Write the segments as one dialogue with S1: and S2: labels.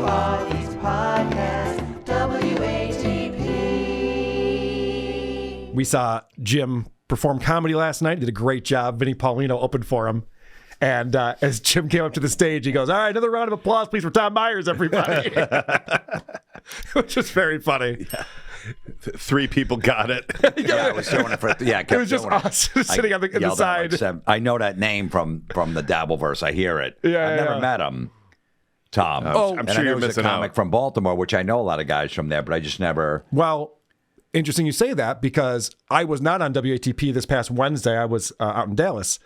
S1: East Podcast, WATP.
S2: We saw Jim perform comedy last night. He did a great job. Vinnie Paulino opened for him. And as Jim came up to the stage, he goes, "All right, another round of applause, please, for Tom Myers, everybody." Which was very funny.
S3: Yeah. 3 people got it.
S4: I was doing it for. Yeah,
S2: it was just us sitting on the side.
S4: I know that name from the Dabbleverse. I hear it.
S2: Yeah,
S4: I've never met him, Tom.
S3: I'm sure you're missing
S4: a comic from Baltimore, which I know a lot of guys from there, but I just never.
S2: Well, interesting you say that because I was not on WATP this past Wednesday. I was out in Dallas.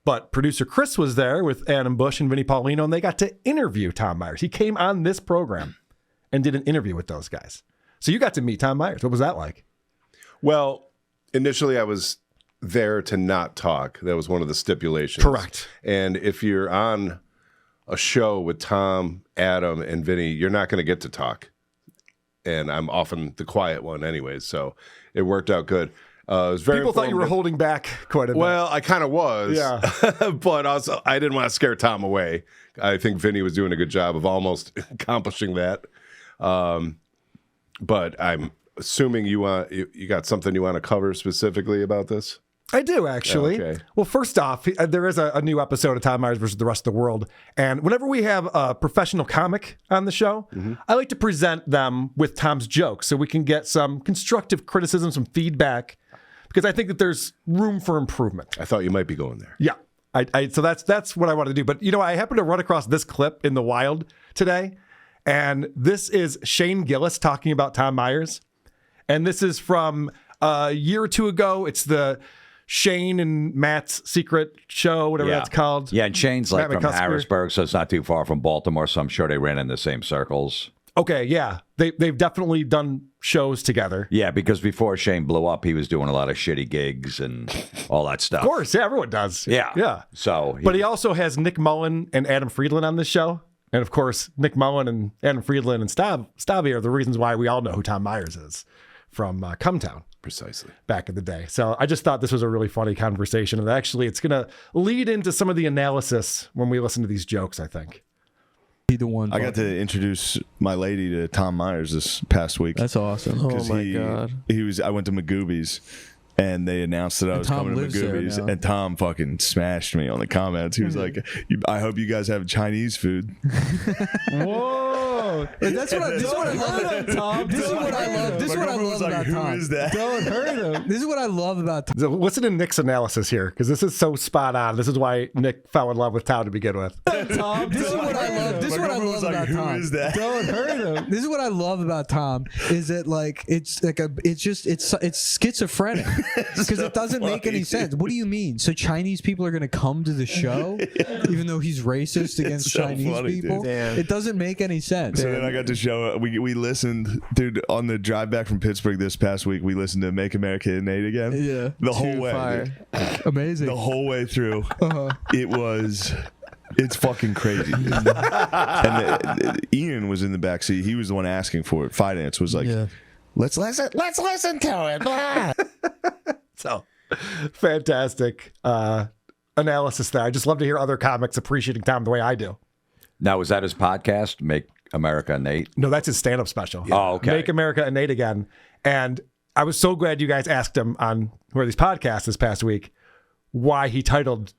S2: But producer Chris was there with Adam Bush and Vinnie Paulino, and they got to interview Tom Myers. He came on this program and did an interview with those guys. So you got to meet Tom Myers. What was that like?
S3: Well, initially I was there to not talk. That was one of the stipulations.
S2: Correct.
S3: And if you're on a show with Tom, Adam, and Vinny, you're not going to get to talk. And I'm often the quiet one anyways, so it worked out good. It was very
S2: People thought you were holding back quite a bit.
S3: Well, I kind of was.
S2: Yeah.
S3: But also, I didn't want to scare Tom away. I think Vinny was doing a good job of almost accomplishing that. But I'm assuming you got something you want to cover specifically about this?
S2: I do, actually.
S3: Okay.
S2: Well, first off, there is a new episode of Tom Myers versus the rest of the world. And whenever we have a professional comic on the show, I like to present them with Tom's jokes so we can get some constructive criticism, some feedback, because I think that there's room for improvement.
S3: I thought you might be going there.
S2: Yeah. So that's what I want to do. But, I happened to run across this clip in the wild today. And this is Shane Gillis talking about Tom Myers. And this is from a year or two ago. It's the Shane and Matt's secret show, whatever that's called.
S4: Yeah, and Shane's like from Harrisburg, so it's not too far from Baltimore, so I'm sure they ran in the same circles.
S2: Okay, yeah. They've definitely done shows together.
S4: Yeah, because before Shane blew up, he was doing a lot of shitty gigs and all that stuff.
S2: Of course, yeah, everyone does.
S4: Yeah.
S2: Yeah.
S4: So,
S2: But he also has Nick Mullen and Adam Friedland on this show. And of course, Nick Mullen and Adam Friedland and Stabby are the reasons why we all know who Tom Myers is from Cumtown.
S3: Precisely.
S2: Back in the day. So I just thought this was a really funny conversation. And actually, it's going to lead into some of the analysis when we listen to these jokes, I think.
S5: The one
S6: I got to introduce my lady to Tom Myers this past week.
S5: That's awesome.
S6: Oh my God. I went to Magooby's and they announced that I was coming to Magooby's and Tom fucking smashed me on the comments. He was like, "I hope you guys have Chinese food."
S5: Whoa. This is what I love about Tom. This is what I love. This is what I love about Tom.
S6: Who is that?
S5: Don't hurt him. This is what I love about Tom.
S2: So listen to Nick's analysis here, because this is so spot on. This is why Nick fell in love with Tom to begin with.
S5: Tom, this is what I love. This is what I love about Tom.
S6: Who is that?
S5: Don't hurt him. This is what I love about Tom. Is that it's schizophrenic because it doesn't make any sense. What do you mean? So Chinese people are going to come to the show, even though he's racist against Chinese people? It doesn't make any sense.
S6: So then I got to show we listened, dude, on the drive back from Pittsburgh this past week. We listened to "Make America Innate Again."
S5: Yeah,
S6: the whole way,
S5: amazing.
S6: The whole way through, it's fucking crazy. And Ian was in the back seat. He was the one asking for it. Finance was like, "Let's listen to it."
S2: So fantastic analysis there. I just love to hear other comics appreciating Tom the way I do.
S4: Now, is that his podcast, Make America Innate?
S2: No, that's his stand-up special.
S4: Yeah. Oh, okay.
S2: Make America Innate Again. And I was so glad you guys asked him on one of these podcasts this past week why he titled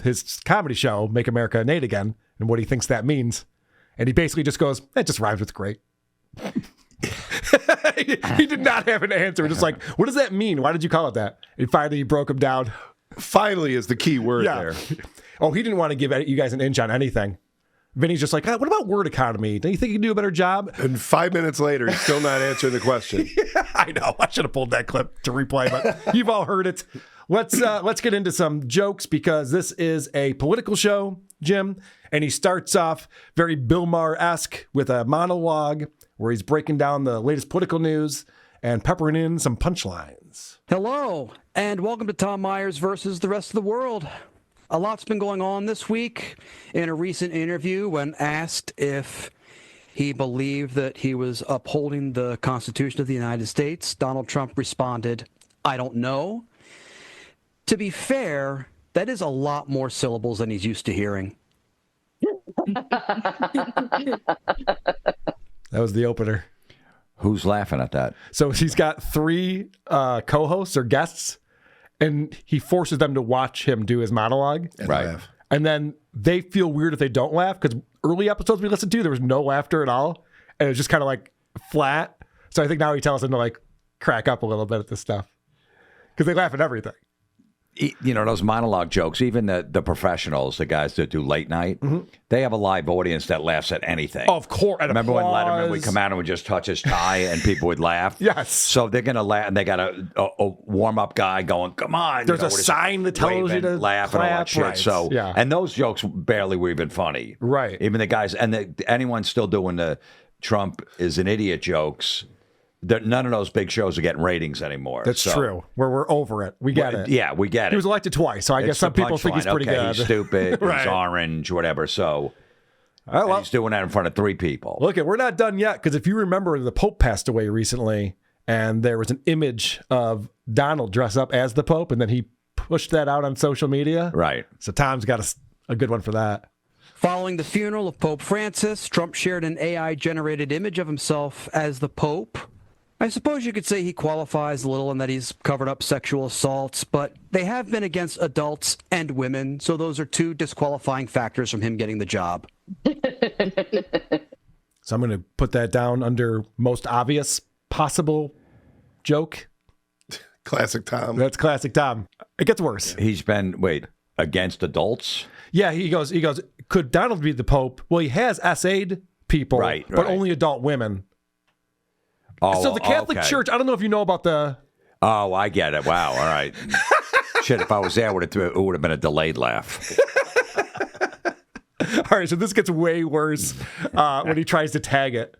S2: his comedy show Make America Innate Again and what he thinks that means. And he basically just goes, "That just rhymes with great." He did not have an answer. Just like, what does that mean? Why did you call it that? And finally, he broke him down.
S3: Finally is the key word there.
S2: Oh, he didn't want to give you guys an inch on anything. Vinny's just like, what about word economy? Do you think you can do a better job?
S3: And 5 minutes later, he's still not answering the question.
S2: I know. I should have pulled that clip to replay, but you've all heard it. Let's get into some jokes because this is a political show, Jim. And he starts off very Bill Maher-esque with a monologue where he's breaking down the latest political news and peppering in some punchlines.
S7: Hello, and welcome to Tom Myers versus the rest of the world. A lot's been going on this week. In a recent interview, when asked if he believed that he was upholding the Constitution of the United States, Donald Trump responded, "I don't know." To be fair, that is a lot more syllables than he's used to hearing.
S2: That was the opener.
S4: Who's laughing at that?
S2: So he's got 3 co-hosts or guests, and he forces them to watch him do his monologue.
S3: And
S4: Right.
S3: laugh.
S2: And then they feel weird if they don't laugh, because early episodes we listened to, there was no laughter at all. And it was just kind of like flat. So I think now he tells them to like crack up a little bit at this stuff. Because they laugh at everything.
S4: You know, those monologue jokes, even the professionals, the guys that do late night, they have a live audience that laughs at anything.
S2: Of course. And
S4: Remember when
S2: applause.
S4: Letterman would come out and would just touch his tie and people would laugh?
S2: Yes.
S4: So they're going to laugh, and they got a warm-up guy going, come on.
S2: There's a
S4: with his
S2: sign that tells you
S4: waving,
S2: to
S4: laugh and all that
S2: clap,
S4: shit.
S2: right.
S4: So,
S2: Yeah.
S4: and those jokes barely were even funny.
S2: Right.
S4: Even the guys, and anyone still doing the Trump is an idiot jokes, none of those big shows are getting ratings anymore.
S2: That's true. We're over it. We get it.
S4: Yeah, we get it.
S2: He was elected twice, so I guess
S4: It's
S2: some
S4: the
S2: people think he's
S4: punchline.
S2: pretty
S4: Okay,
S2: good.
S4: He's stupid.
S2: Right.
S4: He's orange, whatever. So
S2: Oh, well,
S4: he's doing that in front of 3 people.
S2: look, we're not done yet, because if you remember, the Pope passed away recently, and there was an image of Donald dressed up as the Pope, and then he pushed that out on social media.
S4: Right.
S2: So Tom's got a good one for that.
S7: Following the funeral of Pope Francis, Trump shared an AI-generated image of himself as the Pope. I suppose you could say he qualifies a little in that he's covered up sexual assaults, but they have been against adults and women, so those are 2 disqualifying factors from him getting the job.
S2: So I'm going to put that down under most obvious possible joke.
S3: Classic Tom.
S2: That's classic Tom. It gets worse.
S4: He's been, against adults?
S2: Yeah, he goes, could Donald be the Pope? Well, he has SA'd people,
S4: Right,
S2: but
S4: right.
S2: only adult women.
S4: Oh,
S2: So the Catholic
S4: okay.
S2: Church, I don't know if you know about the...
S4: Oh, I get it. Wow. All right. Shit, if I was there, it would have been a delayed laugh.
S2: All right, so this gets way worse when he tries to tag it.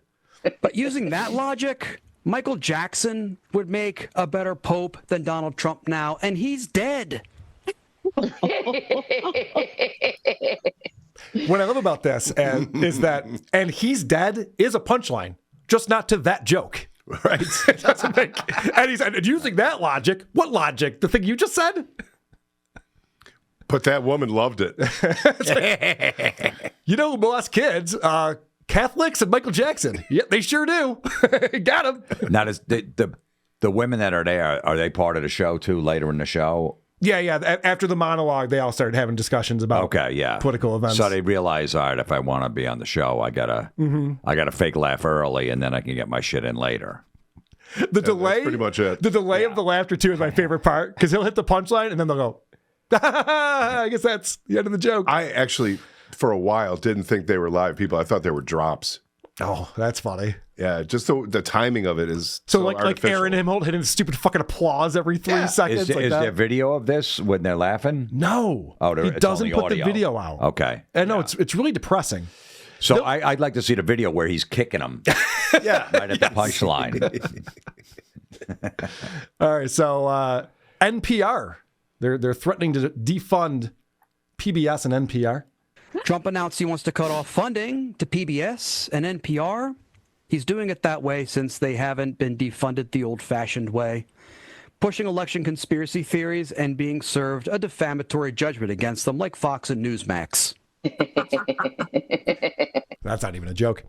S7: But using that logic, Michael Jackson would make a better Pope than Donald Trump now, and he's dead.
S2: What I love about this is that, and he's dead, is a punchline, just not to that joke.
S3: Right.
S2: It doesn't make, and he's and using that logic. What logic? The thing you just said?
S3: But that woman loved it.
S2: You know who molest kids? Catholics and Michael Jackson. Yeah, they sure do. Got him.
S4: Now, does the women that are there, are they part of the show too later in the show?
S2: Yeah. After the monologue, they all started having discussions about political events.
S4: So they realize, all right, if I want to be on the show, I gotta fake laugh early, and then I can get my shit in later.
S2: The delay,
S3: that's pretty much it.
S2: The delay of the laughter too is my favorite part, because he'll hit the punchline and then they'll go, I guess that's the end of the joke.
S3: I actually, for a while, didn't think they were live people. I thought they were drops.
S2: Oh, that's funny.
S3: Yeah, just the timing of it is
S2: So
S3: so
S2: like
S3: artificial.
S2: Aaron and him hitting stupid fucking applause every 3 seconds.
S4: Is
S2: like that.
S4: there video of this when they're laughing?
S2: No.
S4: Oh,
S2: he
S4: it's
S2: doesn't
S4: only
S2: put
S4: audio.
S2: the video out.
S4: Okay.
S2: And no, it's really depressing.
S4: So I'd like to see the video where he's kicking him
S3: Yeah.
S4: right at the punchline.
S2: All right, so NPR, they're threatening to defund PBS and NPR.
S7: Trump announced he wants to cut off funding to PBS and NPR. He's doing it that way since they haven't been defunded the old-fashioned way, pushing election conspiracy theories and being served a defamatory judgment against them like Fox and Newsmax.
S2: That's not even a joke.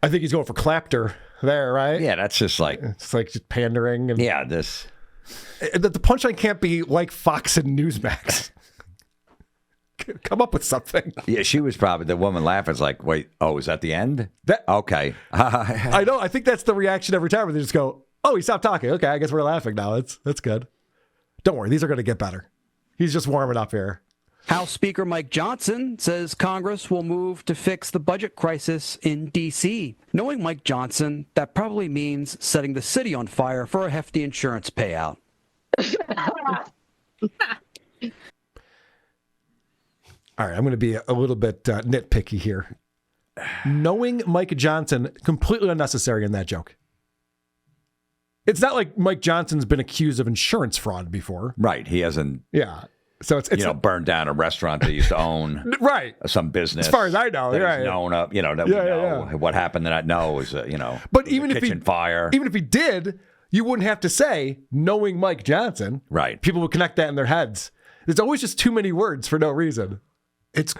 S2: I think he's going for clapter there, right?
S4: Yeah, that's just like,
S2: It's like just pandering. And
S4: this.
S2: the punchline can't be like Fox and Newsmax. Come up with something.
S4: Yeah, she was probably, the woman laughing is like, wait, oh, is that the end?
S2: That
S4: Okay.
S2: I know. I think that's the reaction every time where they just go, oh, he stopped talking. Okay, I guess we're laughing now. That's good. Don't worry. These are going to get better. He's just warming up here.
S7: House Speaker Mike Johnson says Congress will move to fix the budget crisis in D.C. Knowing Mike Johnson, that probably means setting the city on fire for a hefty insurance payout.
S2: All right, I'm going to be a little bit nitpicky here. Knowing Mike Johnson, completely unnecessary in that joke. It's not like Mike Johnson's been accused of insurance fraud before.
S4: Right. He hasn't,
S2: Yeah. So it's
S4: burned down a restaurant that he used to own.
S2: right.
S4: Some business.
S2: As far as I know,
S4: that
S2: right.
S4: he's known of, that
S2: Yeah,
S4: we know.
S2: yeah.
S4: What happened that I know is,
S2: But
S4: was
S2: even
S4: a
S2: if he
S4: kitchen fire.
S2: even if he did, you wouldn't have to say knowing Mike Johnson.
S4: Right.
S2: People would connect that in their heads. There's always just too many words for no reason.
S3: It's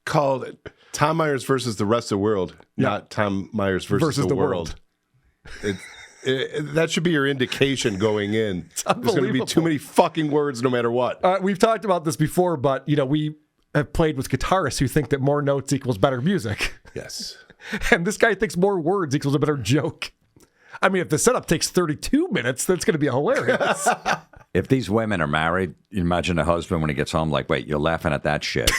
S3: called Tom Myers versus the rest of the world, not Tom Myers versus the world. That should be your indication going in. There's going to be too many fucking words no matter what.
S2: We've talked about this before, but we have played with guitarists who think that more notes equals better music.
S3: Yes.
S2: And this guy thinks more words equals a better joke. I mean, if the setup takes 32 minutes, that's going to be hilarious.
S4: If these women are married, you imagine the husband when he gets home, like, wait, you're laughing at that shit.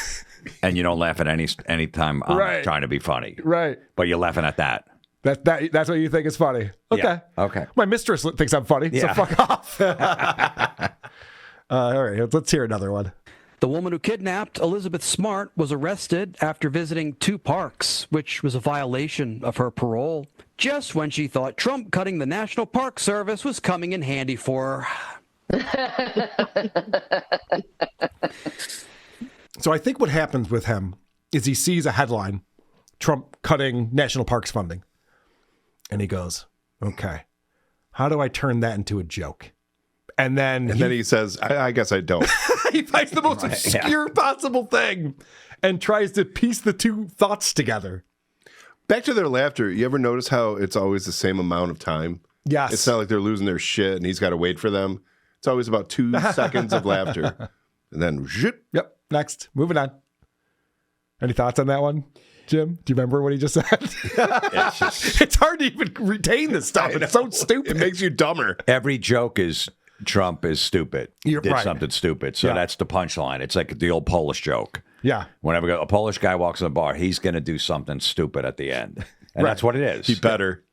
S4: And you don't laugh at any time I'm trying to be funny.
S2: Right.
S4: But you're laughing at that.
S2: That's what you think is funny. Okay.
S4: Yeah. Okay.
S2: My mistress thinks I'm funny, so fuck off. All right, let's hear another one.
S7: The woman who kidnapped Elizabeth Smart was arrested after visiting 2 parks, which was a violation of her parole, just when she thought Trump cutting the National Park Service was coming in handy for her.
S2: So I think what happens with him is he sees a headline, Trump cutting national parks funding. And he goes, okay, how do I turn that into a joke? And then
S3: he says, I guess I don't.
S2: He finds the most obscure possible thing and tries to piece the two thoughts together.
S3: Back to their laughter. You ever notice how it's always the same amount of time?
S2: Yes.
S3: It's not like they're losing their shit and he's got to wait for them. It's always about 2 seconds of laughter. And then, zhip.
S2: Yep. Next. Moving on. Any thoughts on that one? Jim, do you remember what he just said? It's hard to even retain this stuff. It's so stupid.
S3: It makes you dumber.
S4: Every joke is Trump is stupid.
S2: You're
S4: did
S2: right.
S4: something stupid. So that's the punchline. It's like the old Polish joke.
S2: Yeah.
S4: Whenever a Polish guy walks in a bar, he's going to do something stupid at the end. And that's what it is.
S3: He better.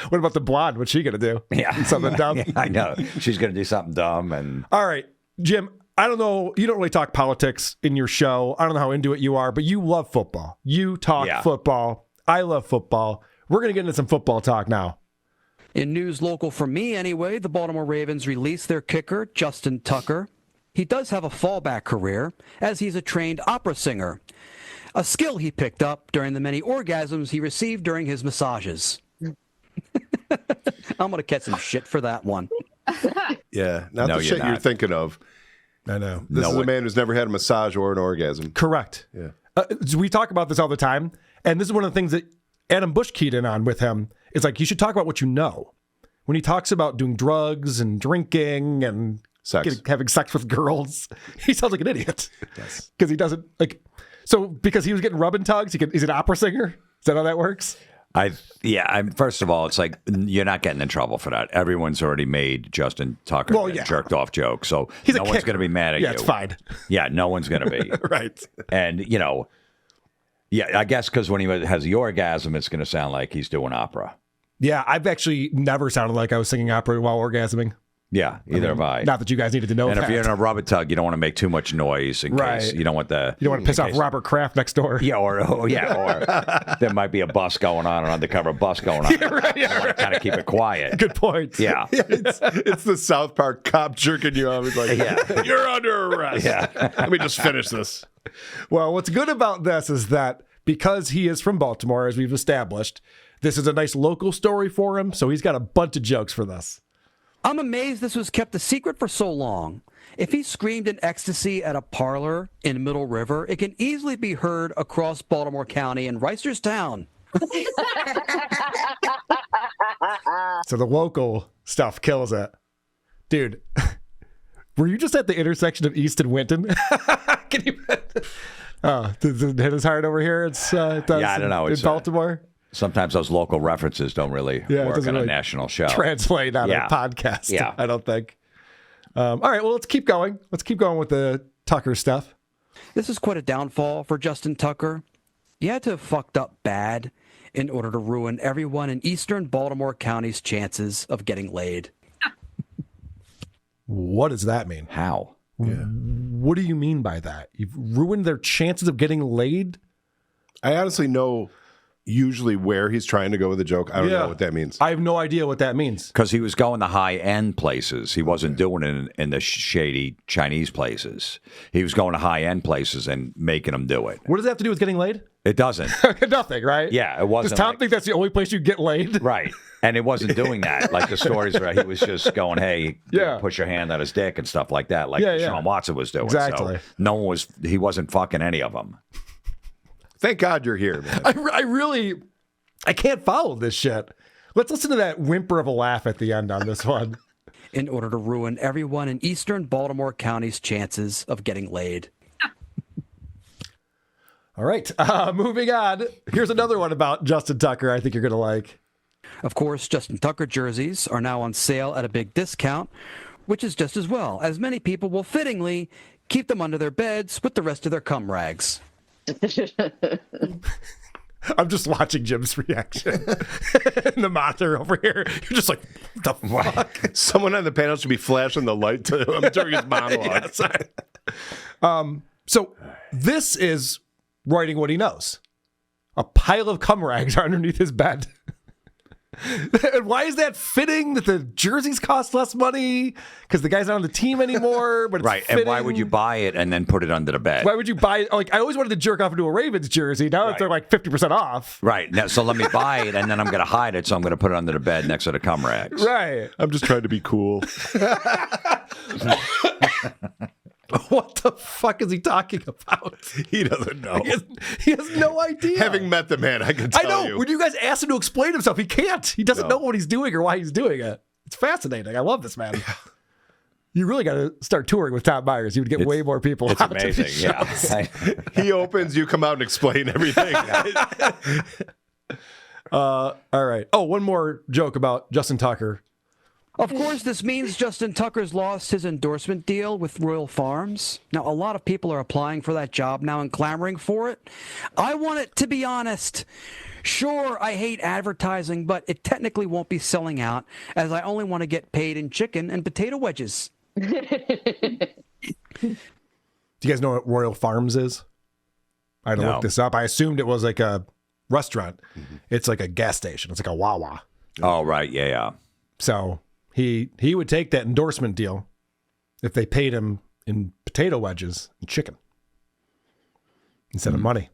S2: What about the blonde? What's she going to do?
S4: Yeah.
S2: Something dumb?
S4: Yeah, I know. She's going to do something dumb. And
S2: All right, Jim, I don't know. You don't really talk politics in your show. I don't know how into it you are, but you love football. You talk football. I love football. We're going to get into some football talk now.
S7: In news local for me anyway, the Baltimore Ravens released their kicker, Justin Tucker. He does have a fallback career, as he's a trained opera singer, a skill he picked up during the many orgasms he received during his massages. I'm going to catch some shit for that one.
S3: Yeah, not the shit you're thinking of.
S2: I know.
S3: This is a man who's never had a massage or an orgasm.
S2: Correct.
S3: Yeah.
S2: We talk about this all the time, and this is one of the things that Adam Bush keyed in on with him. It's like, you should talk about what you know. When he talks about doing drugs and drinking and having sex with girls, he sounds like an idiot. Yes. Because he doesn't, because he was getting rub and tugs, he's an opera singer? Is that how that works?
S4: First of all, it's like you're not getting in trouble for that. Everyone's already made Justin Tucker jerked off jokes, so no one's going to be mad at you.
S2: Yeah, it's fine.
S4: Yeah, no one's going to be.
S2: Right.
S4: And, I guess because when he has the orgasm, it's going to sound like he's doing opera.
S2: Yeah, I've actually never sounded like I was singing opera while orgasming.
S4: Yeah, either have I.
S2: Not that you guys needed to know
S4: and
S2: that.
S4: if you're in a rubber tug, you don't want to make too much noise in case you don't want
S2: you don't want to piss off Robert Kraft next door.
S4: Yeah, or there might be a bus going on, an undercover bus going on. You want to kind of keep it quiet.
S2: Good point.
S4: Yeah.
S3: It's the South Park cop jerking you off. He's like, you're under arrest.
S4: Yeah.
S3: Let me just finish this.
S2: Well, what's good about this is that because he is from Baltimore, as we've established, this is a nice local story for him, so he's got a bunch of jokes for this.
S7: I'm amazed this was kept a secret for so long. If he screamed in ecstasy at a parlor in Middle River, it can easily be heard across Baltimore County and Reisterstown.
S2: So the local stuff kills it. Dude, were you just at the intersection of East and Winton? Can you... does it hit his heart over here? It does
S4: I don't know.
S2: In Baltimore?
S4: Sometimes those local references don't really work on a national show.
S2: Translate on a podcast, I don't think. All right, well, let's keep going. Let's keep going with the Tucker stuff.
S7: This is quite a downfall for Justin Tucker. He had to have fucked up bad in order to ruin everyone in eastern Baltimore County's chances of getting laid.
S2: What does that mean?
S4: How?
S2: Yeah. What do you mean by that? You've ruined their chances of getting laid?
S3: I honestly know usually where he's trying to go with the joke? I don't know what that means.
S2: I have no idea what that means.
S4: Because he was going the high-end places. He wasn't doing it in the shady Chinese places. He was going to high-end places and making them do it.
S2: What does that have to do with getting laid?
S4: It doesn't.
S2: Nothing, right?
S4: Yeah, it wasn't.
S2: Does Tom think that's the only place you get laid?
S4: Right. And it wasn't doing that. Like the stories where he was just going, hey, push your hand on his dick and stuff like that, like Sean Watson was doing.
S2: Exactly.
S4: So he wasn't fucking any of them.
S3: Thank God you're here, man.
S2: I can't follow this shit. Let's listen to that whimper of a laugh at the end on this one.
S7: In order to ruin everyone in eastern Baltimore County's chances of getting laid.
S2: All right, moving on. Here's another one about Justin Tucker I think you're going to like.
S7: Of course, Justin Tucker jerseys are now on sale at a big discount, which is just as well, as many people will fittingly keep them under their beds with the rest of their cum rags.
S2: I'm just watching Jim's reaction. And the monitor over here. You're just like, what the fuck?
S3: Someone on the panel should be flashing the light to him during his monologue.
S2: So this is writing what he knows. A pile of cum rags are underneath his bed. And why is that fitting that the jerseys cost less money? Because the guy's not on the team anymore. But it's
S4: right.
S2: fitting.
S4: And why would you buy it and then put it under the bed?
S2: Why would you buy it? Like, I always wanted to jerk off into a Ravens jersey. Now they're like 50% off.
S4: Right. Now, so let me buy it and then I'm going to hide it. So I'm going to put it under the bed next to the cum rags.
S2: Right.
S3: I'm just trying to be cool.
S2: What the fuck is he talking about?
S3: He doesn't know.
S2: He has no idea.
S3: Having met the man, I can tell you.
S2: I know. When you guys ask him to explain himself, he can't. He doesn't know what he's doing or why he's doing it. It's fascinating. I love this man. You really got to start touring with Tom Myers. You would get way more people.
S4: It's amazing. Yeah.
S3: He opens, you come out and explain everything.
S2: All right. Oh, one more joke about Justin Tucker.
S7: Of course, this means Justin Tucker's lost his endorsement deal with Royal Farms. Now, a lot of people are applying for that job now and clamoring for it. I want it to be honest. Sure, I hate advertising, but it technically won't be selling out, as I only want to get paid in chicken and potato wedges.
S2: Do you guys know what Royal Farms is? I had to look this up. I assumed it was like a restaurant. Mm-hmm. It's like a gas station. It's like a Wawa.
S4: Oh, right. Yeah.
S2: So he would take that endorsement deal if they paid him in potato wedges and chicken instead of money,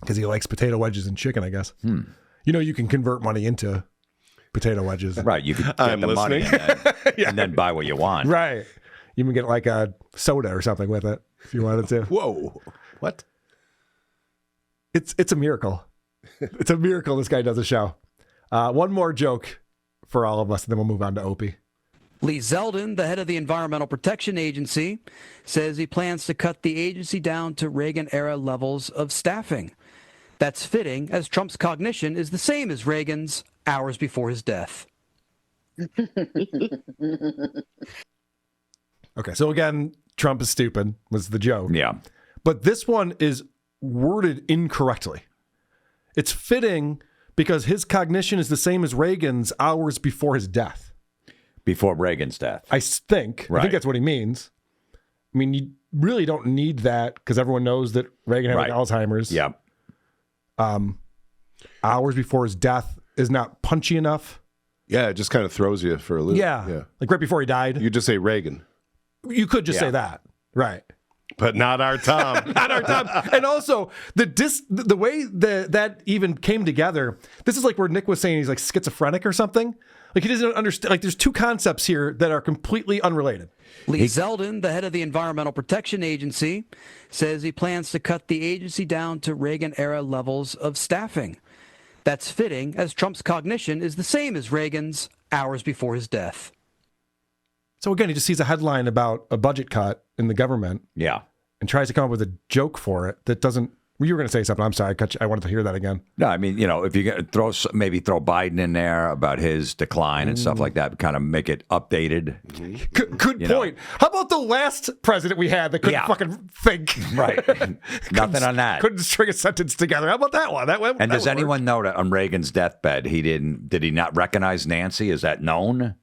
S2: because he likes potato wedges and chicken, I guess. You know, you can convert money into potato wedges.
S4: Right. You can get the money and then buy what you want.
S2: Right. You can get like a soda or something with it if you wanted to.
S3: Whoa. What?
S2: It's a miracle. It's a miracle this guy does a show. One more joke for all of us, and then we'll move on to Opie.
S7: Lee Zeldin, the head of the Environmental Protection Agency, says he plans to cut the agency down to Reagan-era levels of staffing. That's fitting, as Trump's cognition is the same as Reagan's hours before his death.
S2: Okay, so again, Trump is stupid was the joke.
S4: Yeah.
S2: But this one is worded incorrectly. It's fitting because his cognition is the same as Reagan's hours before his death.
S4: Before Reagan's death.
S2: I think that's what he means. I mean, you really don't need that because everyone knows that Reagan had like Alzheimer's.
S4: Yeah.
S2: Hours before his death is not punchy enough.
S3: Yeah, it just kind of throws you for a loop.
S2: Yeah. Like right before he died.
S3: You just say Reagan.
S2: You could just say that. Right.
S3: But not our Tom.
S2: Not our Tom. And also, the way that even came together, this is like where Nick was saying he's like schizophrenic or something. Like he doesn't understand. Like there's two concepts here that are completely unrelated.
S7: Lee Zeldin, the head of the Environmental Protection Agency, says he plans to cut the agency down to Reagan-era levels of staffing. That's fitting, as Trump's cognition is the same as Reagan's hours before his death.
S2: So again, he just sees a headline about a budget cut in the government.
S4: Yeah.
S2: And tries to come up with a joke for it that doesn't. Well, you were going to say something. I'm sorry. I cut you. I wanted to hear that again.
S4: No, I mean, if you throw Biden in there about his decline and stuff like that, kind of make it updated.
S2: Good point. How about the last president we had that couldn't fucking think?
S4: Right. Nothing on that.
S2: Couldn't string a sentence together. How about that one?
S4: And does anyone know that on Reagan's deathbed, did he not recognize Nancy? Is that known?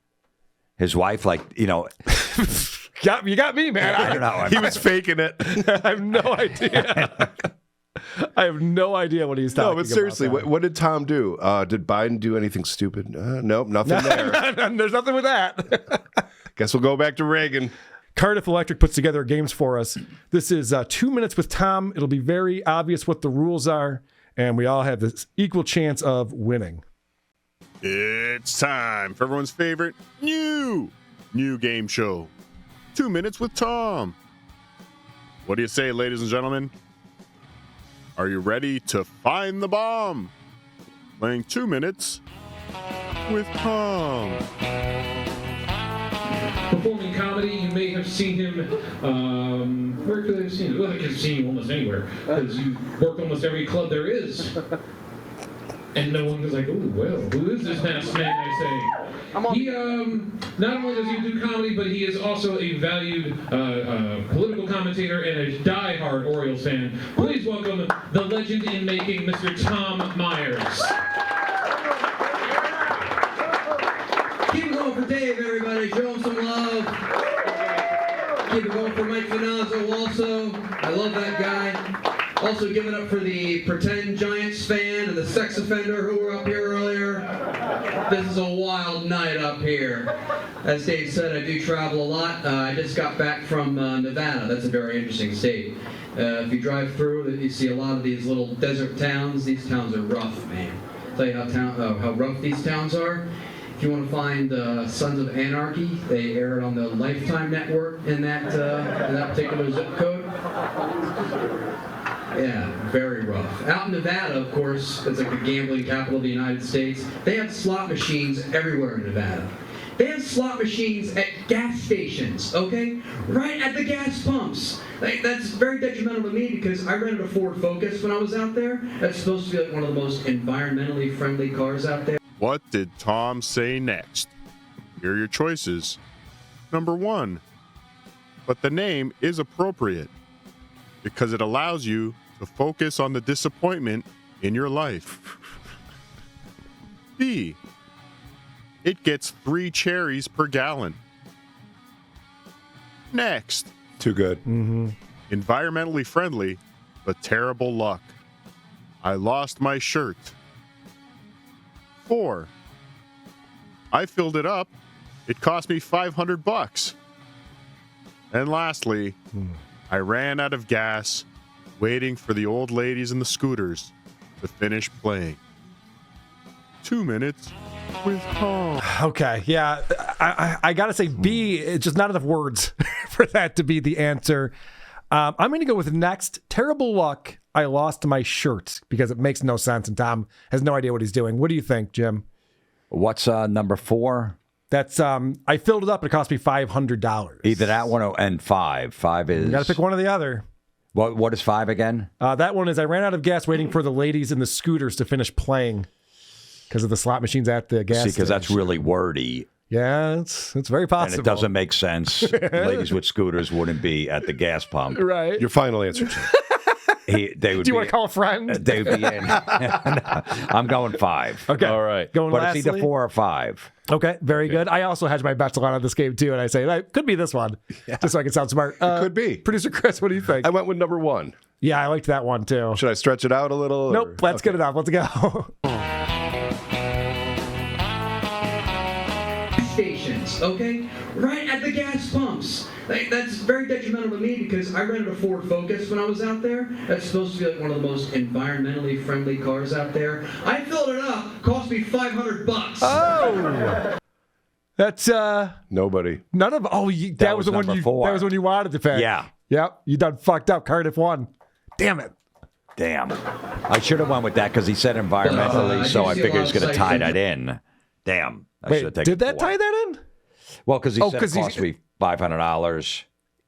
S4: His wife, you
S2: got me, man.
S4: I don't know.
S3: He was faking it.
S2: I have no idea. I have no idea what he's talking about.
S3: No, but seriously, what did Tom do? Did Biden do anything stupid? Nope, nothing there.
S2: There's nothing with that.
S3: Guess we'll go back to Reagan.
S2: Cardiff Electric puts together games for us. This is 2 minutes with Tom. It'll be very obvious what the rules are, and we all have this equal chance of winning.
S8: It's time for everyone's favorite new game show, 2 Minutes with Tom. What do you say, ladies and gentlemen? Are you ready to find the bomb? Playing 2 Minutes with Tom.
S9: Performing comedy, you may have seen him. Where could I have seen him? Well, I could have seen you almost anywhere because you worked almost every club there is. And no one was like, "Oh, well, who is this masked man?" I say. He not only does he do comedy, but he is also a valued political commentator and a die-hard Orioles fan. Please welcome the legend in making, Mr. Tom Myers.
S10: Keep it going for Dave, everybody. Show him some love. Keep it going for Mike Finazzo also. I love that guy. Also give it up for the pretend Giants fan and the sex offender who were up here earlier. This is a wild night up here. As Dave said, I do travel a lot. I just got back from Nevada. That's a very interesting state. If you drive through, you see a lot of these little desert towns. These towns are rough, man. I'll tell you how rough these towns are. If you want to find Sons of Anarchy, they air it on the Lifetime network in that particular zip code. Yeah, very rough. Out in Nevada, of course, it's like the gambling capital of the United States. They have slot machines everywhere in Nevada. They have slot machines at gas stations, okay? Right at the gas pumps. That's very detrimental to me because I rented a Ford Focus when I was out there. That's supposed to be like one of the most environmentally friendly cars out there.
S8: What did Tom say next? Here are your choices. Number 1, but the name is appropriate because it allows you to focus on the disappointment in your life. B, it gets 3 cherries per gallon. Next.
S3: Too good.
S2: Mm-hmm.
S8: Environmentally friendly, but terrible luck. I lost my shirt. 4, I filled it up. It cost me $500. And lastly, I ran out of gas waiting for the old ladies in the scooters to finish playing. 2 minutes with Tom.
S2: Okay, yeah. I got to say B, it's just not enough words for that to be the answer. I'm going to go with next. Terrible luck. I lost my shirt because it makes no sense and Tom has no idea what he's doing. What do you think, Jim?
S4: What's number 4?
S2: That's I filled it up. It cost me $500.
S4: Either that one and 5. 5 is.
S2: You got to pick one or the other.
S4: What is 5 again?
S2: That one is I ran out of gas waiting for the ladies in the scooters to finish playing because of the slot machines at the gas
S4: See, because that's really wordy.
S2: Yeah, it's very possible.
S4: And it doesn't make sense. Ladies with scooters wouldn't be at the gas pump.
S2: Right.
S3: Your final answer.
S2: Do you want to call a friend?
S4: They would be in. I'm going 5.
S2: Okay.
S3: All right.
S2: Going
S4: but
S2: lastly?
S4: it's either 4 or 5.
S2: Okay, very good. I also hedged my bets a lot on this game, too, and I say, that could be this one, just so I can sound smart.
S3: It could be.
S2: Producer Chris, what do you think?
S3: I went with number 1.
S2: Yeah, I liked that one, too.
S3: Should I stretch it out a little?
S2: Nope, let's get it up. Let's go.
S10: Stations, okay? Right at the gas pumps. That's very detrimental to me because I rented a Ford Focus when I was out there. That's supposed to be like one of the most environmentally friendly cars out there. I filled it up. Cost me $500.
S2: Oh, that's
S3: Nobody.
S2: none of. Oh, that was the one
S4: number
S2: you.
S4: 4.
S2: That was one you wanted to pick.
S4: Yeah.
S2: Yep. You done fucked up. Cardiff won. Damn it.
S4: Damn. I should have went with that because he said environmentally, so I figured he was going to tie that in. Damn. I should have
S2: Wait,
S4: taken
S2: did that
S4: 4.
S2: tie that in?
S4: Well, because he said it cost me $500.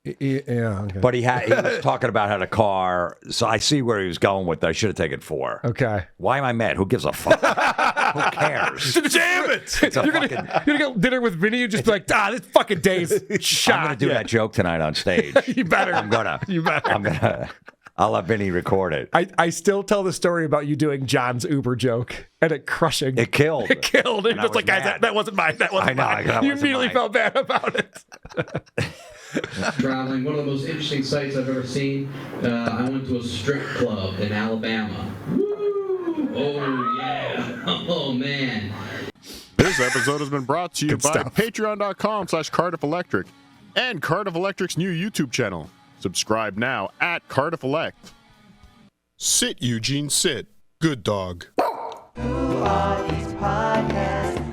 S2: Yeah. Okay.
S4: But he was talking about had a car, so I see where he was going with that. I should have taken 4.
S2: Okay.
S4: Why am I mad? Who gives a fuck? Who cares?
S2: Damn it! You're gonna go dinner with Vinny and just be like, this fucking day's shot.
S4: I'm gonna do that joke tonight on stage.
S2: You better.
S4: I'm gonna.
S2: You better.
S4: I'm gonna. I'll have Vinny record it.
S2: I still tell the story about you doing John's Uber joke and it crushing.
S4: It killed.
S2: It killed. And
S4: And I
S2: just like,
S4: was
S2: guys,
S4: mad.
S2: that wasn't mine. That wasn't mine. You immediately felt bad about it.
S10: Traveling, one of the most interesting sights I've ever seen. I went to a strip club in Alabama. Woo! Oh, yeah. Oh, man.
S8: This episode has been brought to you
S2: Good
S8: by
S2: stuff.
S8: patreon.com/Cardiff Electric and Cardiff Electric's new YouTube channel. Subscribe now at Cardiff Elect. Sit, Eugene, sit. Good dog.
S1: Who are these podcasts?